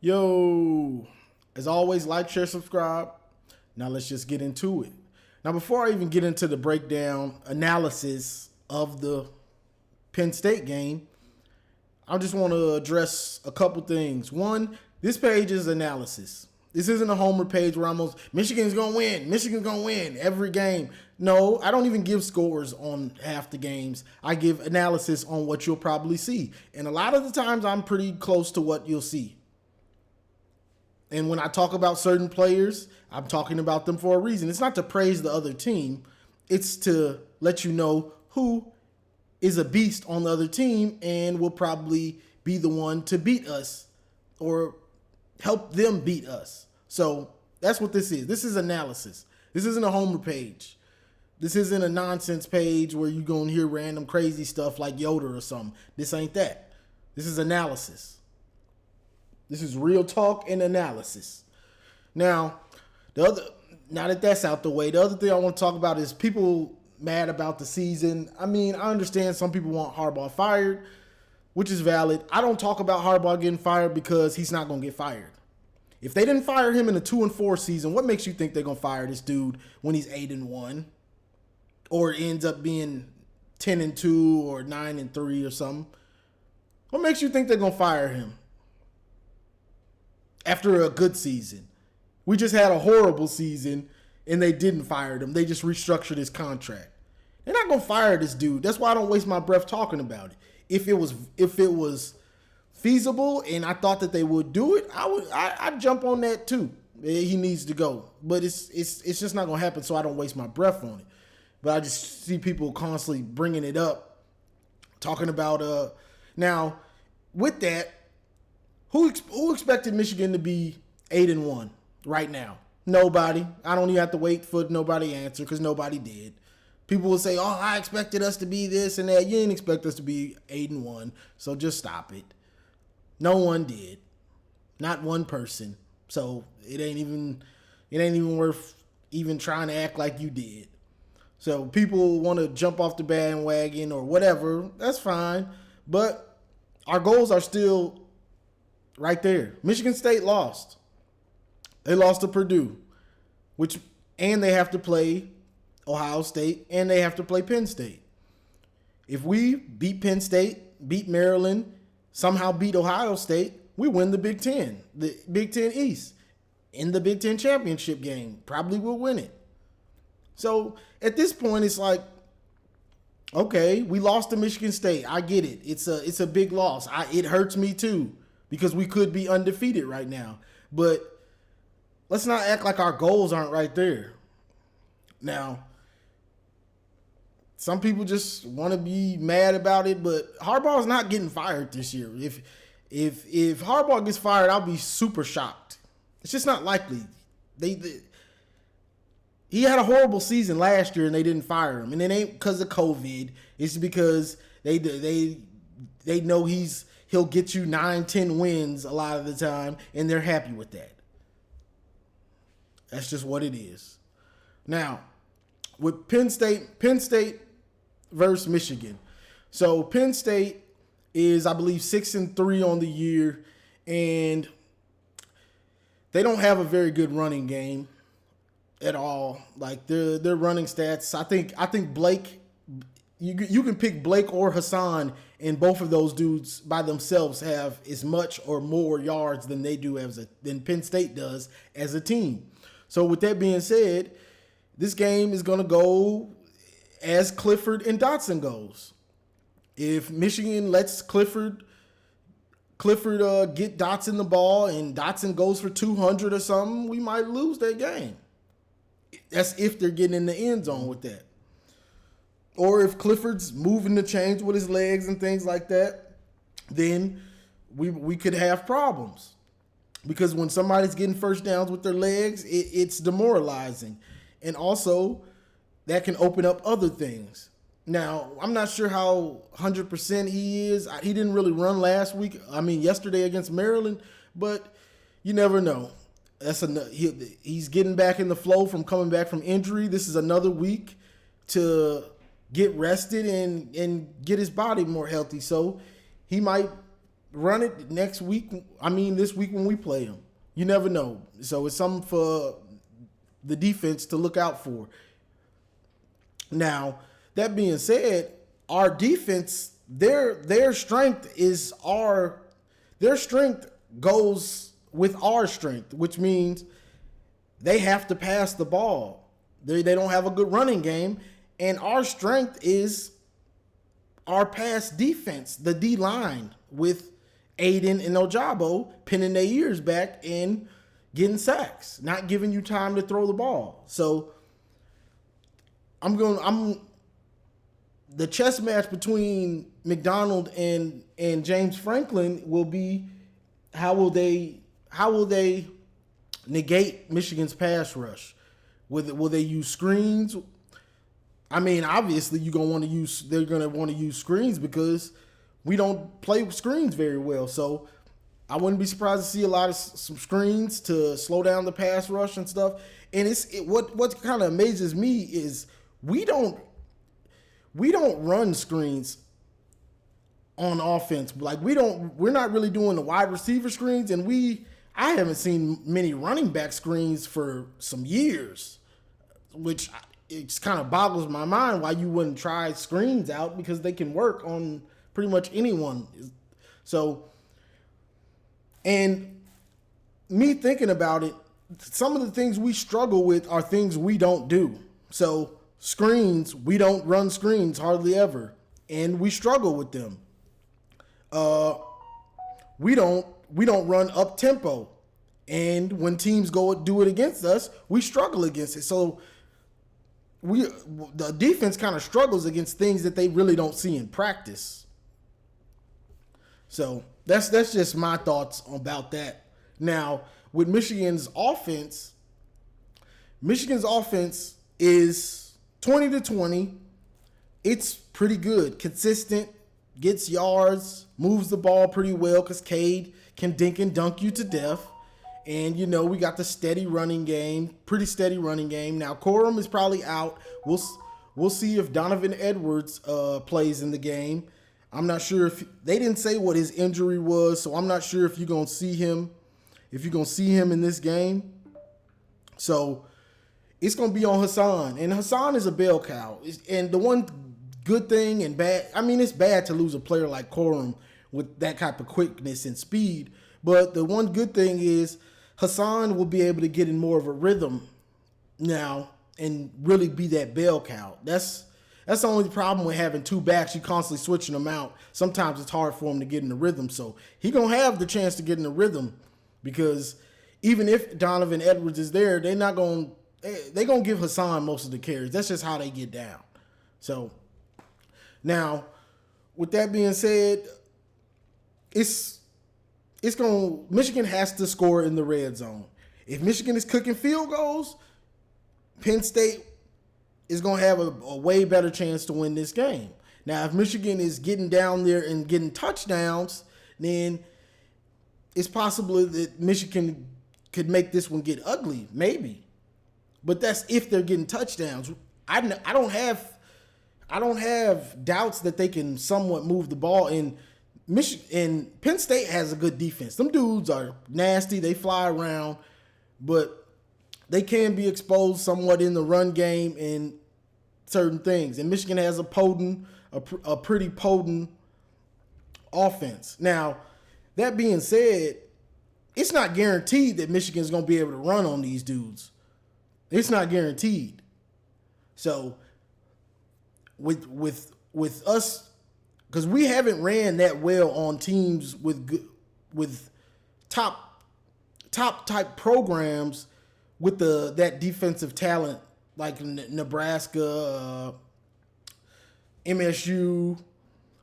Yo, as always, like, share, subscribe. Now let's just get into it. Now, before I even get into the breakdown analysis of the Penn State game, I just want to address a couple things. One, this page is analysis. This isn't a homer page where Michigan's going to win. Michigan's going to win every game. No, I don't even give scores on half the games. I give analysis on what you'll probably see. And a lot of the times I'm pretty close to what you'll see. And when I talk about certain players, I'm talking about them for a reason. It's not to praise the other team. It's to let you know who is a beast on the other team and will probably be the one to beat us or help them beat us. So that's what this is. This is analysis. This isn't a homer page. This isn't a nonsense page where you're going to hear random crazy stuff like Yoder or something. This ain't that. This is analysis. This is real talk and analysis. Now that that's out the way, the other thing I want to talk about is people mad about the season. I mean, I understand some people want Harbaugh fired, which is valid. I don't talk about Harbaugh getting fired because he's not going to get fired. If they didn't fire him in a 2-4 season, what makes you think they're going to fire this dude when he's 8-1 or ends up being 10-2 or 9-3 or something? What makes you think they're going to fire him after a good season? We just had a horrible season and they didn't fire him. They just restructured his contract. They're not going to fire this dude. That's why I don't waste my breath talking about it. If it was feasible and I thought that they would do it, I'd jump on that too. He needs to go. But it's just not going to happen, so I don't waste my breath on it. But I just see people constantly bringing it up, talking about now with that, who expected Michigan to be 8-1 right now? Nobody. I don't even have to wait for nobody to answer because nobody did. People will say, "Oh, I expected us to be this and that." You didn't expect us to be 8-1, so just stop it. No one did, not one person. So it ain't even worth even trying to act like you did. So people want to jump off the bandwagon or whatever. That's fine, but our goals are still right there. Michigan State lost. They lost to Purdue, and they have to play Ohio State, and they have to play Penn State. If we beat Penn State, beat Maryland, somehow beat Ohio State, we win the Big Ten East in the Big Ten championship game. Probably will win it. So at this point, it's like, okay, we lost to Michigan State. I get it. It's a big loss. It hurts me too because we could be undefeated right now. But let's not act like our goals aren't right there. Now, some people just want to be mad about it, but Harbaugh's not getting fired this year. If Harbaugh gets fired, I'll be super shocked. It's just not likely. He had a horrible season last year and they didn't fire him, and it ain't because of COVID. It's because they know he'll get you 9-10 wins a lot of the time, and they're happy with that. That's just what it is. Now, with Penn State versus Michigan. So Penn State is, I believe, 6-3 on the year, and they don't have a very good running game at all. Like their running stats, I think Blake, you can pick Blake or Hassan, and both of those dudes by themselves have as much or more yards than they do than Penn State does as a team. So with that being said, this game is going to go as Clifford and Dotson goes. If Michigan lets Clifford get Dotson the ball and Dotson goes for 200 or something, we might lose that game. That's if they're getting in the end zone with that. Or if Clifford's moving the chains with his legs and things like that, then we could have problems. Because when somebody's getting first downs with their legs, it's demoralizing. And also, that can open up other things. Now, I'm not sure how 100% he is. He didn't really run yesterday against Maryland, but you never know. He's getting back in the flow from coming back from injury. This is another week to get rested and get his body more healthy. So he might run it next week. I mean, this week when we play them. You never know. So it's something for the defense to look out for. Now, that being said, our defense, their strength goes with our strength, which means they have to pass the ball. They don't have a good running game, and our strength is our pass defense, the D line, with Aiden and Ojabo pinning their ears back and getting sacks, not giving you time to throw the ball. So the chess match between McDonald and James Franklin will be how will they negate Michigan's pass rush? Will they use screens? I mean, obviously they're gonna want to use screens because we don't play with screens very well. So I wouldn't be surprised to see a lot of some screens to slow down the pass rush and stuff. And what kind of amazes me is we don't run screens on offense. Like we're not really doing the wide receiver screens, and I haven't seen many running back screens for some years, which it kind of boggles my mind why you wouldn't try screens out, because they can work on pretty much anyone. So, and me thinking about it, some of the things we struggle with are things we don't do. So screens, we don't run screens hardly ever, and we struggle with them. We don't run up tempo, and when teams go do it against us, we struggle against it. So the defense kind of struggles against things that they really don't see in practice. So that's just my thoughts about that. Now, with Michigan's offense is 20-20. It's pretty good, consistent, gets yards, moves the ball pretty well because Cade can dink and dunk you to death. And, we got the steady running game, pretty steady running game. Now, Corum is probably out. We'll see if Donovan Edwards plays in the game. I'm not sure they didn't say what his injury was, so I'm not sure if you're going to see him in this game. So it's going to be on Hassan. And Hassan is a bell cow. And the one good thing and bad, I mean, it's bad to lose a player like Corum with that type of quickness and speed. But the one good thing is Hassan will be able to get in more of a rhythm now and really be that bell cow. That's the only problem with having two backs. You constantly switching them out. Sometimes it's hard for him to get in the rhythm. So he going to have the chance to get in the rhythm, because even if Donovan Edwards is there, they're going to give Hassan most of the carries. That's just how they get down. So now, with that being said, Michigan has to score in the red zone. If Michigan is cooking field goals, Penn State is going to have a way better chance to win this game. Now, if Michigan is getting down there and getting touchdowns, then it's possible that Michigan could make this one get ugly, maybe. But that's if they're getting touchdowns. I don't have doubts that they can somewhat move the ball. And Penn State has a good defense. Them dudes are nasty. They fly around, but they can be exposed somewhat in the run game and certain things. And Michigan has a pretty potent offense. Now, that being said, it's not guaranteed that Michigan's going to be able to run on these dudes. It's not guaranteed. So with us, because we haven't ran that well on teams with top type programs with that defensive talent like Nebraska, MSU.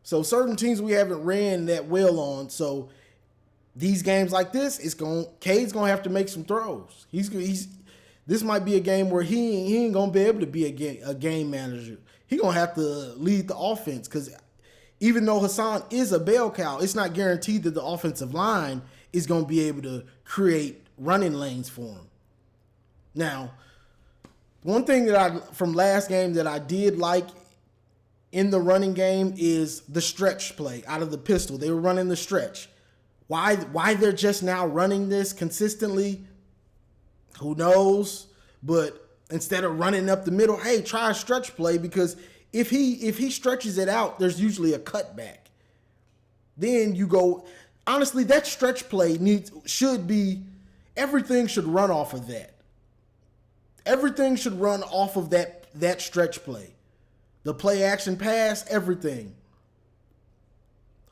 So certain teams we haven't ran that well on. So these games like this, Cade's gonna have to make some throws. This might be a game where he ain't gonna be able to be a game manager. He gonna have to lead the offense, because even though Hassan is a bell cow, it's not guaranteed that the offensive line is gonna be able to create running lanes for him. Now, one thing from last game that I did like in the running game is the stretch play out of the pistol. They were running the stretch. Why they're just now running this consistently, who knows? But instead of running up the middle, hey, try a stretch play, because if he stretches it out, there's usually a cutback. Then you go, honestly, that stretch play everything should run off of that. Everything should run off of that stretch play. The play action pass, everything.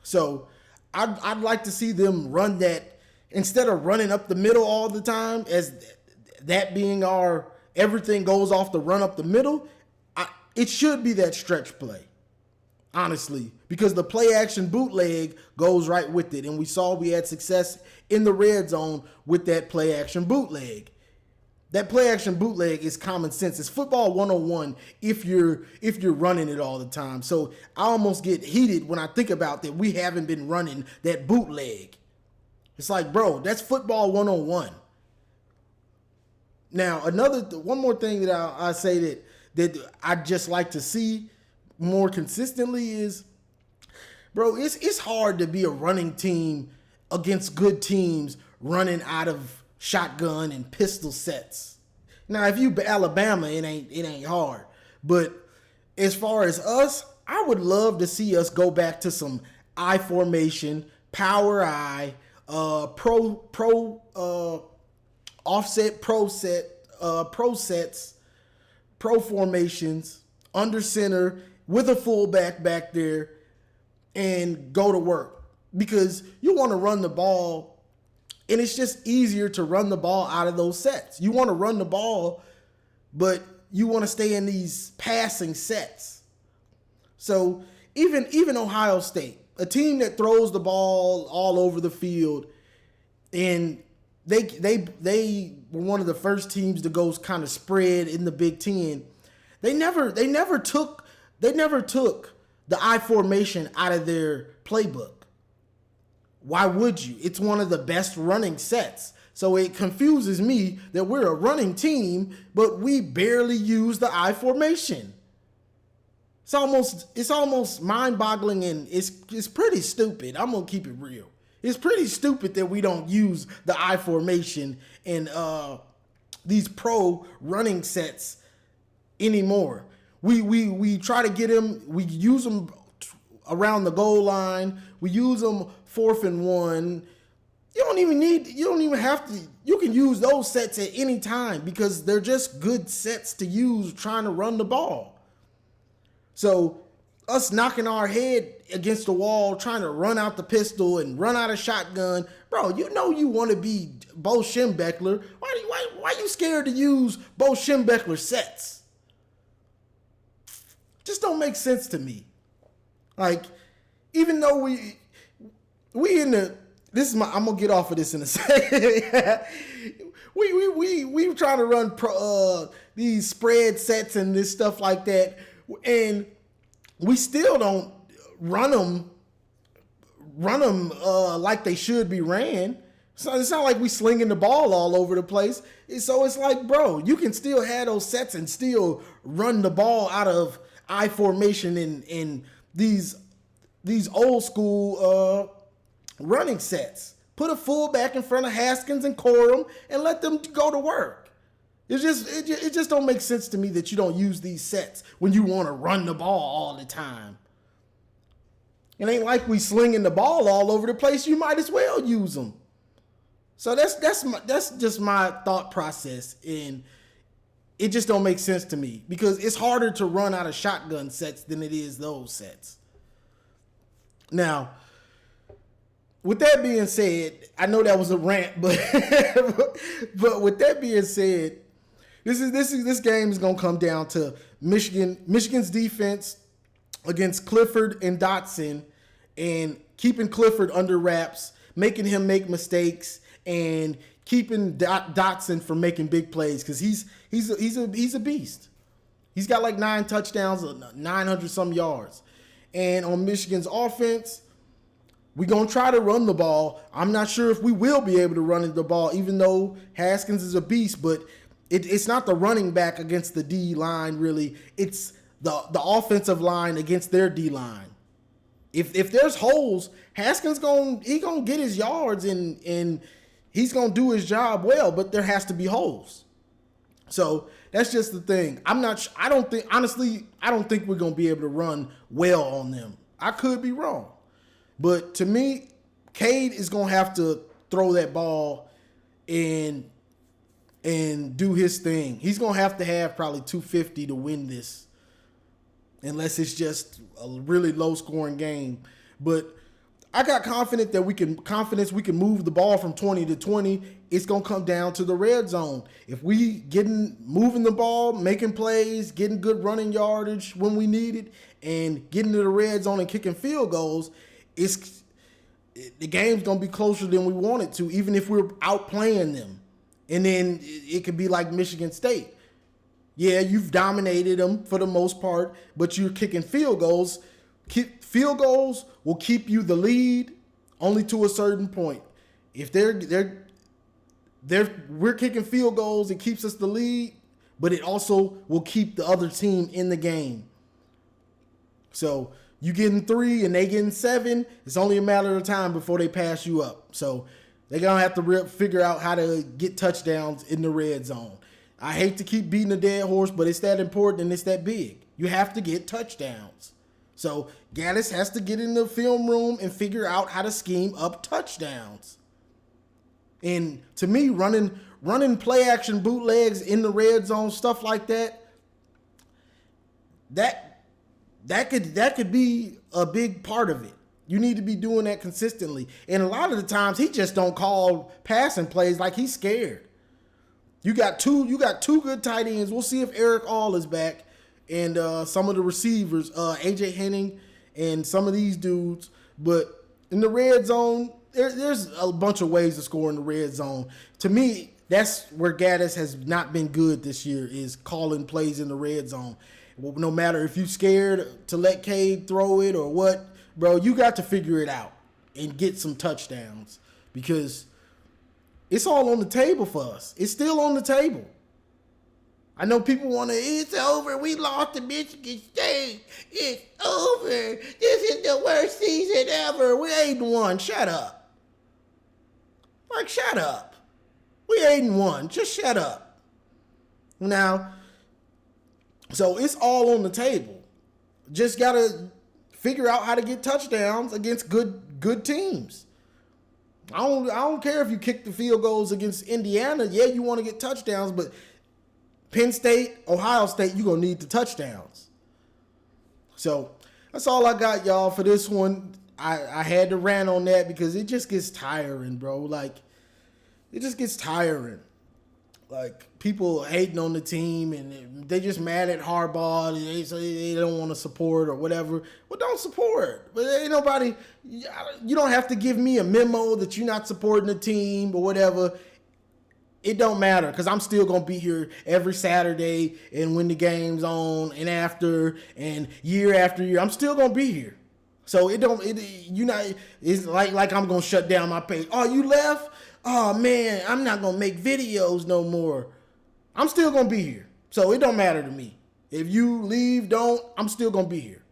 So I'd like to see them run that instead of running up the middle all the time, as that being our everything goes off the run up the middle. It should be that stretch play, honestly, because the play action bootleg goes right with it. And we had success in the red zone with that play action bootleg. That play action bootleg is common sense. It's football 101 if you're running it all the time. So I almost get heated when I think about that we haven't been running that bootleg. It's like, bro, that's football 101. Now, one more thing that I say that I'd just like to see more consistently is, bro, it's hard to be a running team against good teams running out of shotgun and pistol sets. Now, if you Alabama, it ain't hard. But as far as us, I would love to see us go back to some I formation, power I, offset pro sets, pro formations, under center with a fullback back there, and go to work. Because you want to run the ball, and it's just easier to run the ball out of those sets. You want to run the ball, but you want to stay in these passing sets. So even Ohio State, a team that throws the ball all over the field, and they were one of the first teams to go kind of spread in the Big Ten. They never took the I formation out of their playbook. Why would you? It's one of the best running sets. So it confuses me that we're a running team, but we barely use the I formation. It's almost mind-boggling, and it's pretty stupid. I'm gonna keep it real. It's pretty stupid that we don't use the I formation in these pro running sets anymore. We try to get them. We use them around the goal line. We use them 4th and 1. You don't even have to. You can use those sets at any time because they're just good sets to use trying to run the ball. So us knocking our head against the wall, trying to run out the pistol and run out of shotgun, bro, you know you want to be Bo Schembechler. Why you scared to use Bo Schembechler sets? Just don't make sense to me. Like, even though we in the, I'm gonna get off of this in a second. we trying to run these spread sets and this stuff like that, and we still don't run them like they should be ran. So it's not like we slinging the ball all over the place. So it's like, bro, you can still have those sets and still run the ball out of I formation in these old school running sets. Put a fullback in front of Haskins and Corum and let them go to work. It just don't make sense to me that you don't use these sets when you want to run the ball all the time. It ain't like we slinging the ball all over the place. You might as well use them. So that's just my thought process, and it just don't make sense to me because it's harder to run out of shotgun sets than it is those sets. Now, with that being said, I know that was a rant, but but with that being said, this game is gonna come down to Michigan's defense against Clifford and Dotson, and keeping Clifford under wraps, making him make mistakes, and keeping Dotson from making big plays because he's a beast. He's got like 9 touchdowns, 900 some yards. And on Michigan's offense, we're going to try to run the ball. I'm not sure if we will be able to run the ball, even though Haskins is a beast, but it's not the running back against the D line, really. It's the offensive line against their D line. If there's holes, Haskins gonna get his yards and he's gonna do his job well, but there has to be holes. So that's just the thing. I don't think we're gonna be able to run well on them. I could be wrong. But to me, Cade is gonna have to throw that ball and do his thing. He's gonna have probably 250 to win this, unless it's just a really low scoring game. But I got confidence we can move the ball from 20 to 20. It's gonna come down to the red zone. If we moving the ball, making plays, getting good running yardage when we need it, and getting to the red zone and kicking field goals, the game's gonna be closer than we want it to, even if we're outplaying them. And then it could be like Michigan State. Yeah, you've dominated them for the most part, but you're kicking field goals. Field goals will keep you the lead only to a certain point. If we're kicking field goals, it keeps us the lead, but it also will keep the other team in the game. So you getting 3 and they getting 7, it's only a matter of time before they pass you up. So they're going to have to figure out how to get touchdowns in the red zone. I hate to keep beating a dead horse, but it's that important and it's that big. You have to get touchdowns. So Gaddis has to get in the film room and figure out how to scheme up touchdowns. And to me, running play action bootlegs in the red zone, stuff like that could be a big part of it. You need to be doing that consistently. And a lot of the times he just don't call passing plays like he's scared. You got two good tight ends. We'll see if Eric All is back and some of the receivers, AJ Henning and some of these dudes. But in the red zone, there's a bunch of ways to score in the red zone. To me, that's where Gaddis has not been good this year, is calling plays in the red zone. No matter if you're scared to let Cade throw it or what, bro, you got to figure it out and get some touchdowns, because it's all on the table for us. It's still on the table. I know people want to, it's over. We lost to Michigan State. It's over. This is the worst season ever. We 8-1. Shut up. Like, shut up. We 8-1. Just shut up. Now, so it's all on the table. Just got to figure out how to get touchdowns against good teams. I don't care if you kick the field goals against Indiana. Yeah, you want to get touchdowns, but Penn State, Ohio State, you're going to need the touchdowns. So that's all I got, y'all, for this one. I had to rant on that because it just gets tiring, bro. Like, it just gets tiring. Like, people hating on the team and they just mad at Harbaugh. They say they don't want to support or whatever. Well, don't support. But ain't nobody, you don't have to give me a memo that you're not supporting the team or whatever. It don't matter, because I'm still going to be here every Saturday and when the game's on and after and year after year. I'm still going to be here. So it's like I'm going to shut down my page. Oh, you left? Oh, man, I'm not going to make videos no more. I'm still going to be here. So it don't matter to me. If you leave, I'm still going to be here.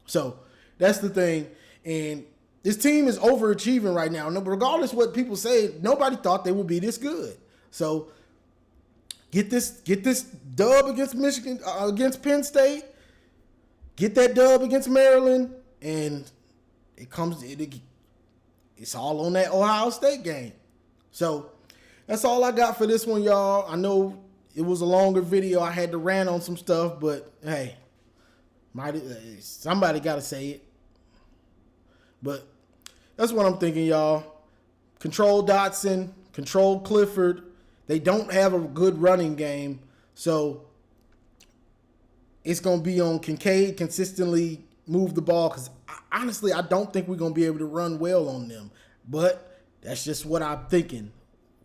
So that's the thing. And this team is overachieving right now. Regardless of what people say, nobody thought they would be this good. So get this dub against Michigan, against Penn State. Get that dub against Maryland, and it's all on that Ohio State game. So that's all I got for this one, y'all. I know it was a longer video. I had to rant on some stuff, but hey, somebody got to say it. But that's what I'm thinking, y'all. Control Dotson, control Clifford. They don't have a good running game, so it's going to be on Kincaid consistently move the ball, because honestly, I don't think we're going to be able to run well on them. But that's just what I'm thinking.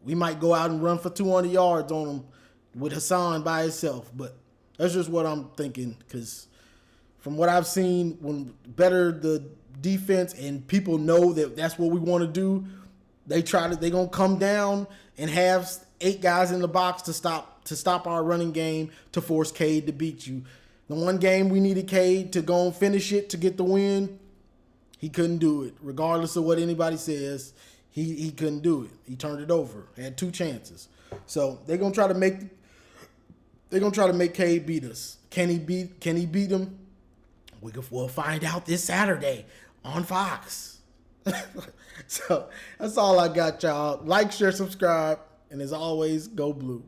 We might go out and run for 200 yards on them with Hassan by himself, but that's just what I'm thinking, because from what I've seen, when better the defense and people know that that's what we want to do, they're going to come down and have 8 guys in the box to stop our running game, to force Cade to beat you. The one game we needed Cade to go and finish it to get the win, He couldn't do it, regardless of what anybody says. He couldn't do it. He turned it over. Had 2 chances. So they're gonna try to make Cade beat us. Can he beat him? We'll find out this Saturday on Fox. So that's all I got, y'all. Like, share, subscribe, and as always, go blue.